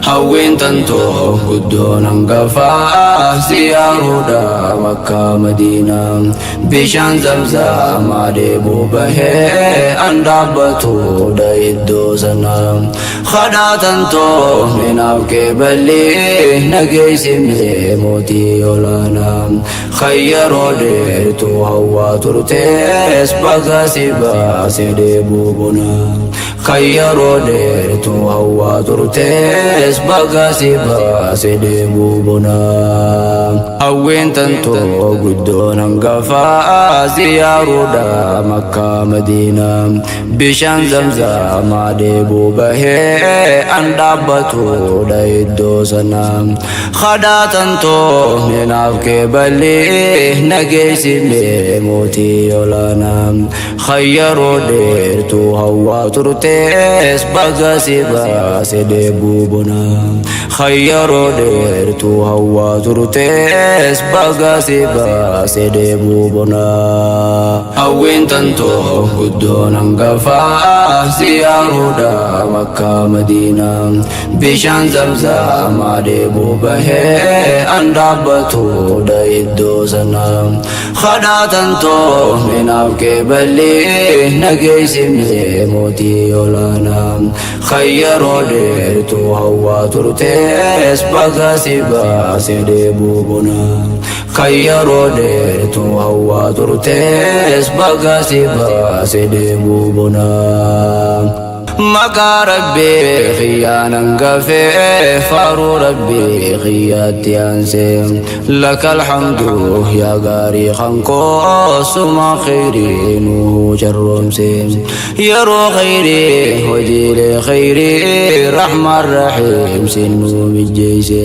hawwin tanto guddoon hangafaa ziyaaruudha Makkaa Madiinaa bishaan Zamzamaa deebuu bahee an dhaabbatudha iddoo sana kadhaa tantoo minaaf kee bal'ii nageessimee mootii olaanaa khayyaroo dheertuu hawwaa turtees baga si baase deebuu bonaa khayyaroo dheertuu hawwaa turtees baga si baase deebuu bonaa hawwin tantoo guddoon hangafaa ziyaaruudha Makkaa Madiinaa bishaan Zamzamaa deebuu bahee an dhaabbatudha iddoo sana kadhaa tantoo minaaf kee bal'ii nageessimee mootii olaanaa khayyaroo dheertuu hawwaa turtees baga si baase deebuu bonaa khayyaroo dheertuu hawwaa turtees baga si baase deebuu bonaa hawwin tantoo guddoon hangafaa ziyaaruudha Makkaa Madiinaa bishaan Zamzamaa deebuu bahee an dhaabbatudha iddoo sana kadhaa tantoo minaaf kee bal'ii nageessimee mootii olaanaa khayyaroo dheertuu hawwaa turtees baga si baase deebuu bonaa khayyaroo dheertuu hawwaa turtees baga si baase deebuu bonaa maqaa rabbii khiyyaanan gafee faaruu rabbii khiyyaatti aansee laka alhamdu yaa gaarii kankoo suma khayrii nuu jarroomse yeroo khayrii hojiilee khayrii rahmaan rahiim sin nuu mijjeeyse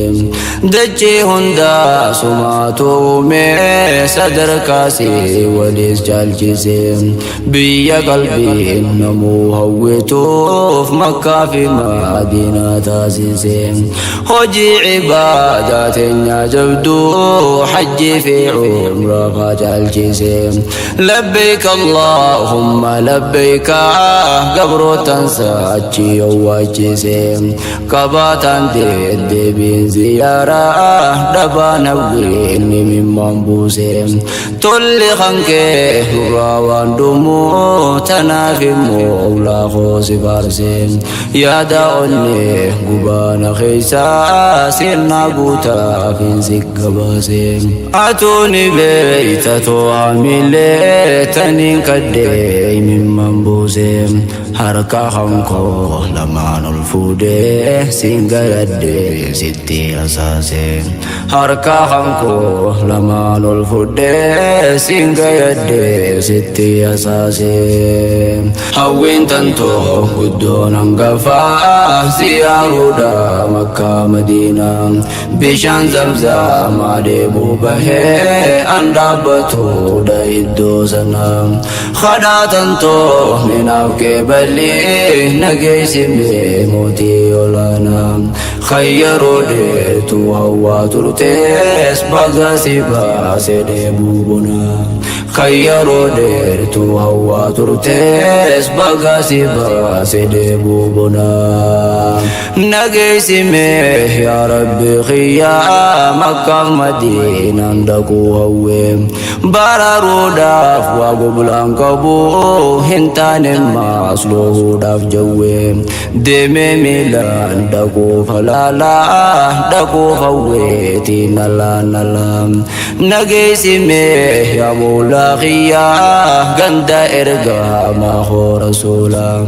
dachee hundaa sumaatu uumee sadarkaasii waliis jaalchise biyya qalbiin namuu hawwitu Makkaa fi Madiinaa taasise hojii cibaadaa teenya jabduu hajjii fi umraa caalchise labbayka Allaahumma labbayka gabrootan achi owwaachise qabaataan deddeebiin ziyaaraa dhabaan hawwiinni mimmaan buuse tolli kankee nurraa waan dhumuu tanaaf immoo ulaa koosi baarse yaada onne gubaana keeysaa sirnaa guutaaf hin sikka baase atuuni beeyta to'amilee taniin kaddee mimman buuse harka kankoo lamaan ol fuudhee siin garadhee sitti asaase harka kankoo lamaan ol fuudhee siin garadhee sitti asaase hawwin tantoo guddoon hangafaa ziyaaruudha Makkaa Madiinaa bishaan Zamzamaa deebuu bahee an dhaabbatudha iddoo sana kadhaa tantoo minaaf kee bal'ii nageessimee mootii olaanaa khayyaroo dheertuu hawwaa turtees baga si baase deebuu bonaa khayyaroo dheertuu hawwaa turtees baga si baase deebuu bonaa nageessimee yaa rabbi khiyyaa Makkaaf Madiinaan dhaquu hawwee baraaruudhaaf waa goblaan qabuu hin taane maas loohuudhaaf jawwee deemee miilaan dhaquuf halaalaa dhaquuf hawweetiin alaa nageessimee yaa moolaa khiyyaa ganda ergaa maahoo rasuulaa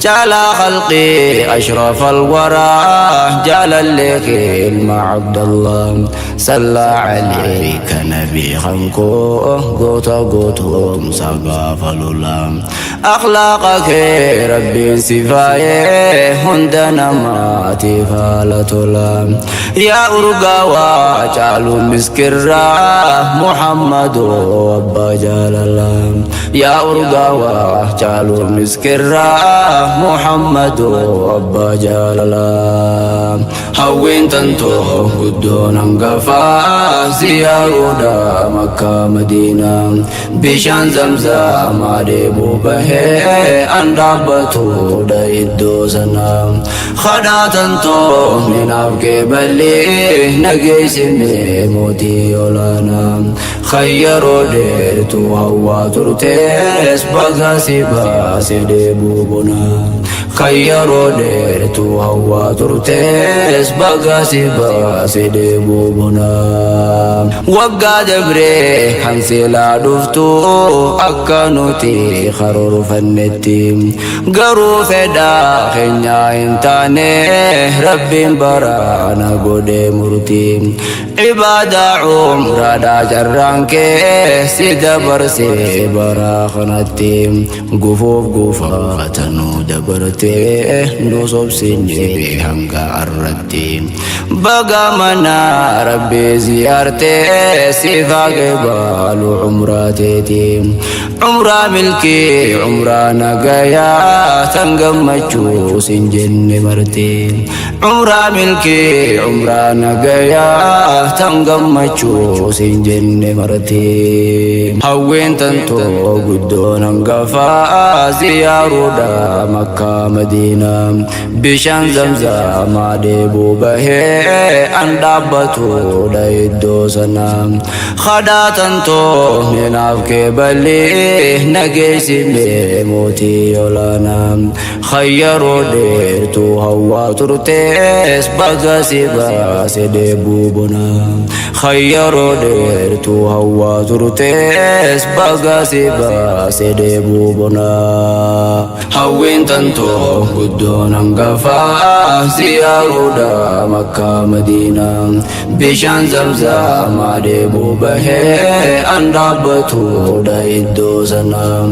jaalaa khalqii أشرف الورى جلالك المع عبد الله صلى عليك نبي خنكو قوتو مسابا فلولا أخلاقك ربي سفاية هندنا ماتي فالتولا يا أرقاوا جعلوا مسكرا محمد وابا جلال يا أرقاوا جعلوا مسكرا محمد وابا جلال hawwin tanto guddoon hangafaa ziyaaruudha Makka Madiinaa bishaan Zamzamaa deemuu bahee an dhaabbatuudha iddoo sanaa kadhaa tantoo minaaf qeeballee nageessine mootii olaanaa khayyaroo dheertuu hawwaa turtees baga si baase deebuu bonaa khayyaroo dheertuu hawwaa turtees baga si baase deebuu bonaa waggaa dabree kan silaa dhuftu akka nuti karoorfannetti garuu fedhaa keenyaa hin taane rabbiin baraana godhee murtii ibaadaa umraadhaa carraan kee si dabarsee bara kanatti gufuuf gufatanuu dabartee nu sobsinne hanga arratti baga mana rabbii ziyaartee si faage baalu umraateeti umraa milkii umraa nagayaa tan gammachuu sin jenne marti umraa milkii umraa nagayaa tan gammachuu sin jenne marti hawwin tantoo guddoon hangafaa ziyaaruudha Makka Madiinaa bishaan Zamzamaa deebuu bahee an dhaabbatuudha iddoo sanaa kadhaa tantoo minaaf qeeballee nageessine mootii olaanaa khayyaroo dheertuu hawwaa turtees baga si baase deebuu bonaa khayyaroo dheertuu hawwaa turtees baga si baase deebuu bonaa hawwin tantoo guddoon hangafaa ziyaaruudha Makka Madiinaa bishaan Zamzamaa deebuu bahee an dhaabbatuudha iddoo sanaa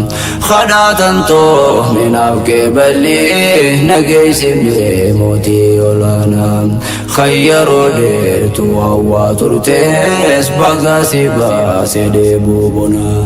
kadhaa tantoo minaaf qeeballee nageessine mootii olaanaa khayyaroo dheertuu hawwaa turtees baga si baase deebuu bonaa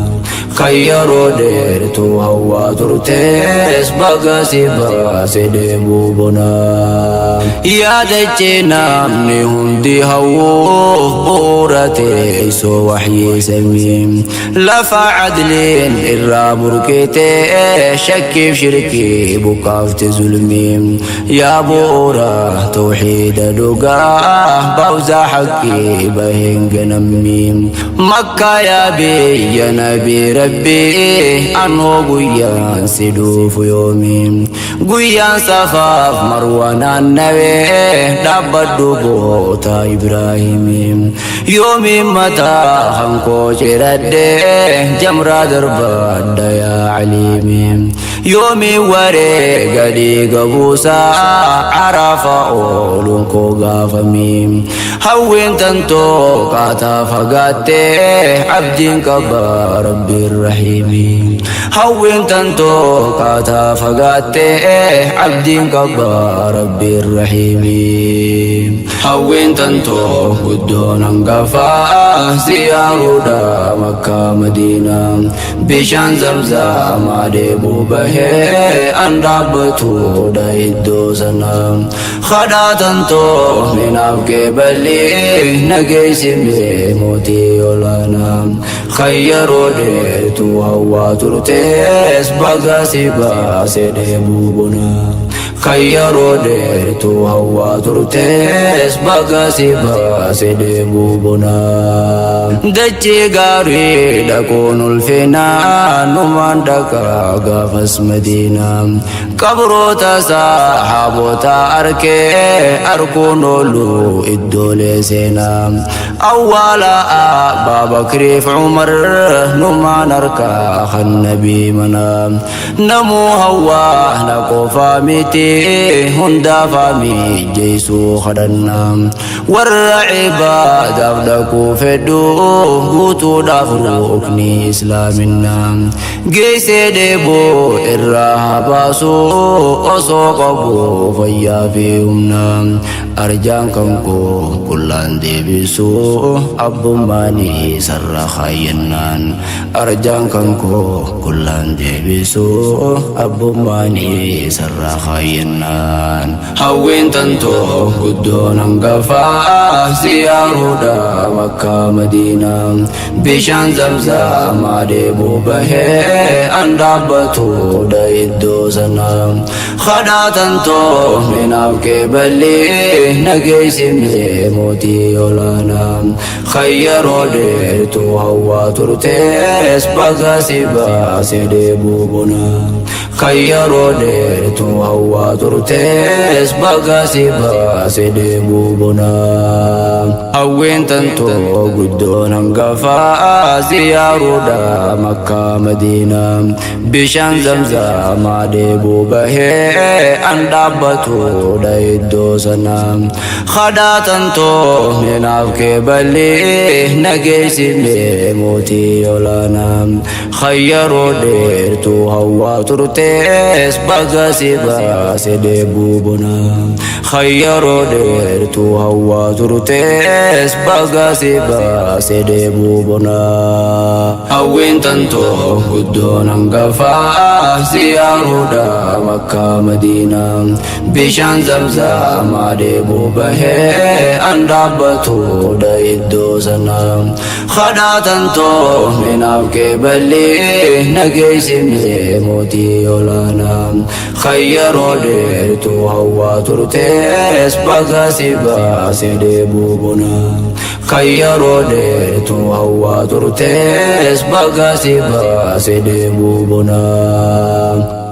khayyaroo dheertuu hawwaa turtees baga si baase deebuu bonaa yaadachee namni hundi hawwuuf bu'uura teessoo waxyii samii lafa cadliin irraa burqitee shakkiif shirkii bukaafte zulmii yaa bu'uura tawxiida dhugaa bawza haqqii baheen ganamii makka yaa biyya nabii rabbii anoo guyyaan si dhuufu yoomii guyyaan safaaf marwa naannawee dhaabbadhu goota Ibraahimii yoomii mataa hankoo ciradhee jamraa darbadha yaa Aliimii yoomii wareega dhiiga buusaa carafa ooluun koo gaafamii hawwin tantoo kaataa fagaattee abdiin qabaa rabbiin rahiimii hawwin tantoo kaataa fagaattee abdiin qabaa rabbiin rahiimii hawwin tantoo guddoon hangafaa ziyaaruudha Makka Madiinaa bishaan Zamzamaa deebuu bahee an dhaabbatuudha iddoo sanaa kadhaa tantoo minaaf qeeballee nageessine mootii olaanaa khayyaroo dheertuu hawwaa turtees baga si baase deebuu bonaa khayyaroo dheertuu hawwaa turtees baga si baase deebuu bonaa dachee gaarii dhaquun ulfinaa numaan dhaqaa gaafas Madiinaa qabroota sahaabota arkee arguun oolu iddoolee seenaa awwaala Abbaa Bakriif Umar numaan arkaa kan nabii manaa namuu hawwaa na qofaa miti hundaafamii jeesuu kadhannaa warra cibaadaaf dhaquu fedhu guutuudhaaf rukni islaaminaa geessee deebuu irraa habaasu osoo qabu fayyaa fi humnaa arjaan kan koo kullaan deebisu abbummaanii sarra kaayyannaan arjaan kan koo kullaan deebisu abbummaanii sarra kaayyannaan jennaan hawwiin tantoo guddoon hangafaa ziyaaruudha Makkaa Madiinaa bishaan zamzamaa deemuu bahee an dhaabbatuudha iddoo sanaa kadhaa tantoo minaaf qeeballee nageessimee mootii olaanaa khayyaroo dheertuu hawwaa turtees baga si baase deebuu bonaa khayyaroo dheertuu hawwaa turtees baga si baase deebuu bonaa hawwiin tantoo guddoon hangafaa ziyaaruudha Makkaa Madiinaa bishaan zamzamaa deebuu bahee an dhaabbatuudha iddoo sanaa kadhaa tantoo minaaf qeeballee nageessimee mootii olaanaa khayyaroo dheertuu hawwaa turtees baga si baase deebuu bonaa khayyaroo dheertuu hawwaa turtees baga si baase deebuu bonaa hawwiin tantoo guddoon hangafaa ziyaaruudha Makkaa Madiinaa bishaan zamzamaa deebuu bahee an dhaabbatuudha iddoo sanaa kadhaa tantoo minaaf qeeballee nageessimee mootii olaanaa khayyaroo dheertuu hawwaa turtees baga si baase deebuu bonaa khayyaroo dheertuu hawwaa turtees baga si baase deebuu bonaa